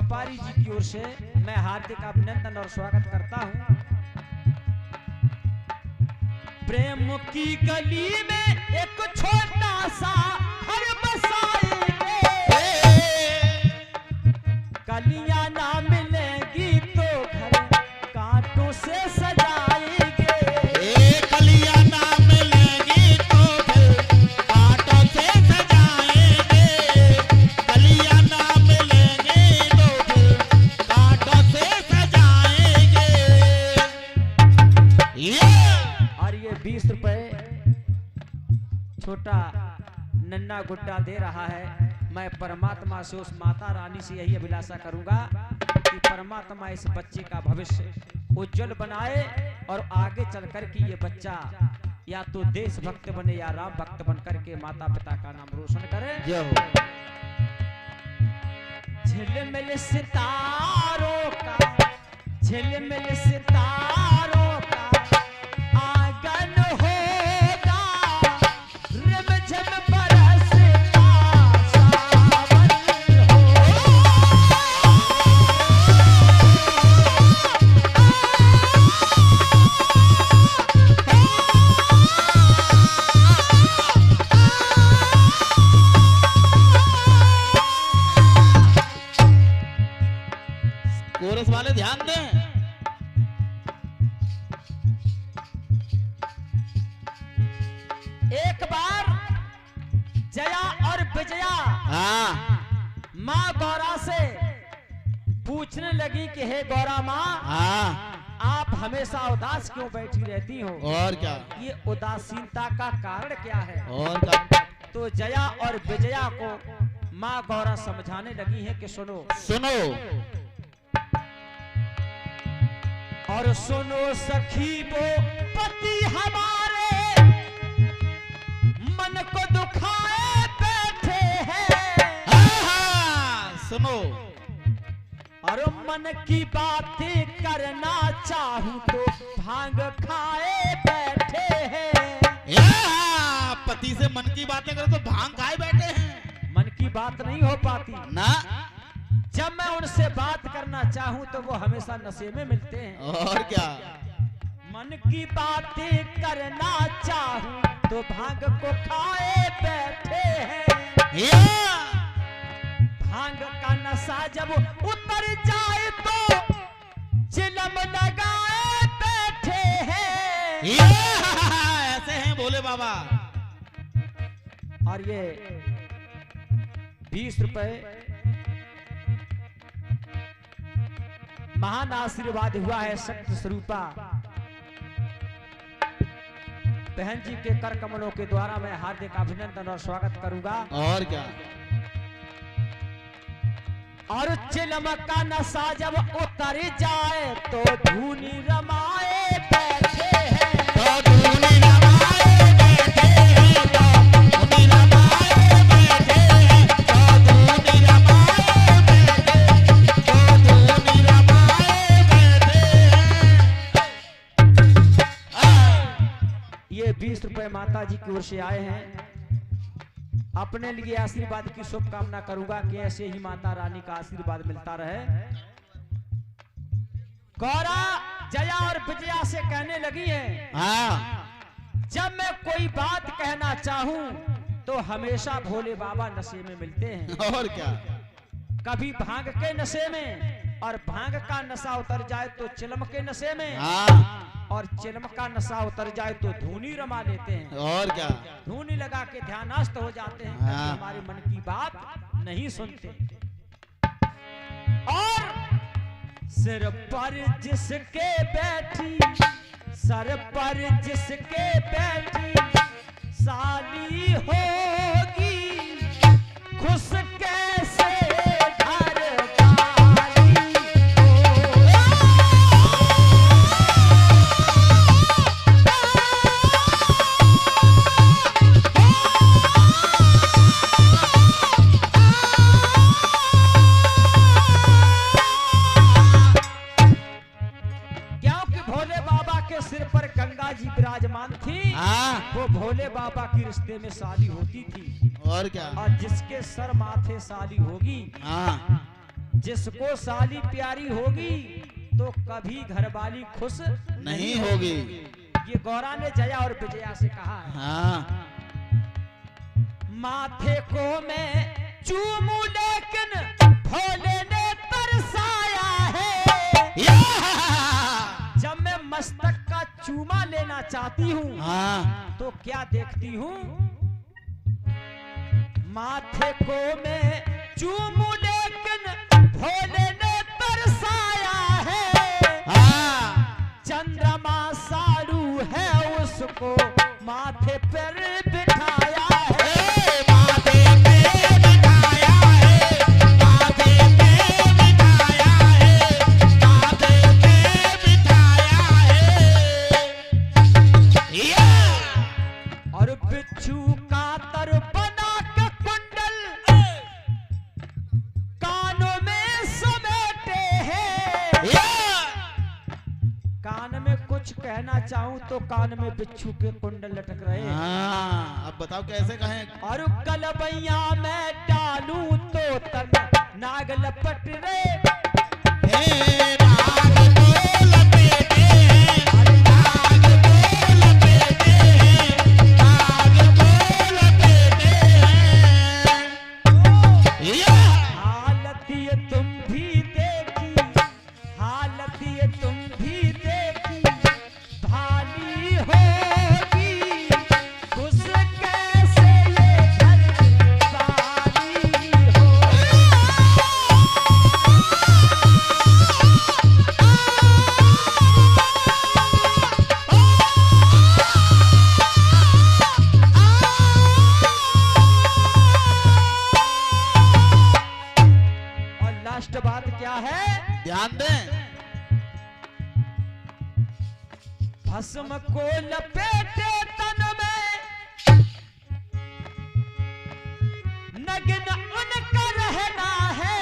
व्यापारी जी की ओर से मैं हार्दिक अभिनंदन और स्वागत करता हूं। प्रेम की गली में एक छोटा सा घर बसाएंगे, कलियां ना मिलेगी तो घर कांटों से सजाएंगे। कलियां ना मिलेगी तो घर कांटों से सजाएंगे, कलियां ना मिलेंगी तो घर कांटों से सजाएंगे। और ये 20 रुपए छोटा नन्ना गुड्डा दे रहा है। मैं परमात्मा से, उस माता रानी से यही अभिलाषा करूंगा कि परमात्मा इस बच्चे का भविष्य उज्जवल बनाए और आगे चल कर के ये बच्चा या तो देशभक्त बने या राम भक्त बन करके माता पिता का नाम रोशन करे। जय हो। झिलमिल सितारों का, झिलमिल सितारों का आंगन होगा, रिमझिम बरसता सावन कोरस वाले ध्यान दें। एक बार जया और विजया माँ गौरा से पूछने लगी कि हे गौरा माँ, आप हमेशा उदास क्यों बैठी रहती हो? और क्या? ये उदासीनता का कारण क्या है? और क्या? तो जया और विजया को माँ गौरा समझाने लगी है कि सुनो सुनो और सुनो सखी, वो पति हमारे मन को दुखाए बैठे हैं। सुनो और मन की बातें करना चाहूं तो भांग खाए बैठे हैं। पति से मन की बातें करो तो भांग खाए बैठे हैं। मन की बात नहीं हो पाती ना। जब मैं उनसे बात करना चाहूं तो वो हमेशा नशे में मिलते हैं। और क्या? मन की बातें करना चाहूं तो भांग को खाए बैठे हैं। भांग का नशा जब उतर जाए तो चिलम लगाए बैठे हैं। ऐसे हैं भोले बाबा। और ये 20 रुपए महान आशीर्वाद हुआ है सत्य स्वरूपा बहन जी के कर कमलों के द्वारा मैं हार्दिक अभिनंदन और स्वागत करूंगा। और क्या? और चिलम का नशा जब उतर जाए तो धूनी रमाए बैठे हैं। तो धूनी रमाए बैठे हैं, तो धूनी रमाए बैठे हैं, तो धूनी रमाए बैठे हैं, तो धूनी रमाए बैठे हैं। ये 20 रुपए माता जी की ओर से आए हैं। अपने लिए आशीर्वाद की शुभकामना करूंगा कि ऐसे ही माता रानी का आशीर्वाद मिलता रहे। गौरा जया और विजया से कहने लगी है, जब मैं कोई बात कहना चाहूं तो हमेशा भोले बाबा नशे में मिलते हैं। और क्या? कभी भांग के नशे में, और भांग का नशा उतर जाए तो चिलम के नशे में, और चिलम का नशा उतर जाए तो धूनी रमा लेते हैं। और क्या? धूनी लगा के ध्यानस्थ हो जाते हैं, क्योंकि हमारे मन की बात नहीं सुनते। और सिर पर जिसके बैठी, सर पर जिसके बैठी साली होगी, खुश कैसे घर वाली विराजमान थी, वो भोले बाबा की रिश्ते में साली होती थी। और क्या? और जिसके सर माथे साली होगी, जिसको साली प्यारी होगी तो कभी घरवाली खुश नहीं होगी। ये गौरा ने जया और विजया से कहा है। हाँ माथे को मैं चूमू लेकिन भोले ने तरसाया है। जब मैं मस्तक का चूमा लेना चाहती हूँ हाँ तो क्या देखती हूँ, माथे को मैं चूमू लेकिन भोले ने तरसाया है। चंद्रमा साड़ू है उसको माथे पर बिठाया है। माथे पे बिठाया है, माथे पे बिठाया है, माथे पे बिठाया है। और बिच्छू का तर बना के कुंडल कानों में समेटे हैं। कान में कुछ कहना चाहूं तो कान में बिच्छू के कुंडल लटक रहे हैं। हाँ अब बताओ कैसे कहें। और कलबैया में डालूं तो तन नाग लपट रे। हे नाग को लपेटे हैं, नाग को लपेटे हैं, नाग को लपेटे हैं। हालत ये तुम भी देखी, हालत ये तुम भी देखी, भाली होगी खुश कैसे ये घर वाली हो। और लास्ट बात क्या है, ध्यान दें। भस्म को लपेटे तन में नग्न उनका रहना है।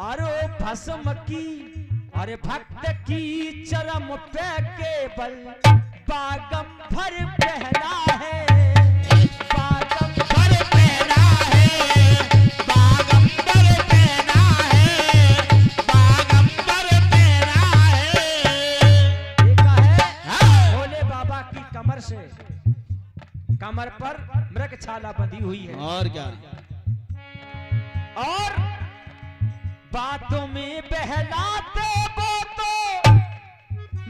अरे भस्म की, अरे भक्त की चरम पे केवल बागंबर पहना है। बागंबर पहना है, बागंबर पहना है, बागंबर पहना है। देखा है भोले बाबा की कमर से, कमर पर मृग छाला बंधी हुई है। और क्या। और बातों में बहलाते वो तो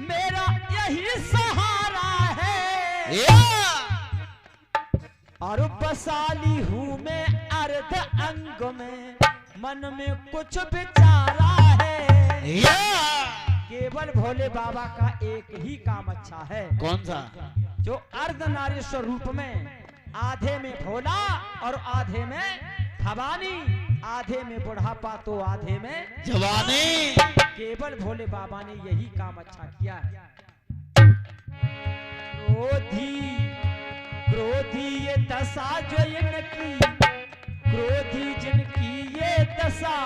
मेरा यही सहारा है। और बसाली हूँ मैं अर्ध अंग में, मन में कुछ विचारा है। केवल भोले बाबा का एक ही काम अच्छा है। कौन सा। जो अर्धनारीश्वर रूप में आधे में भोला और आधे में भवानी, आधे में बुढ़ापा तो आधे में जवानी। केवल भोले बाबा ने यही काम अच्छा किया है। क्रोधी क्रोधी ये दशा जो इनकी, क्रोधी जिनकी ये दशा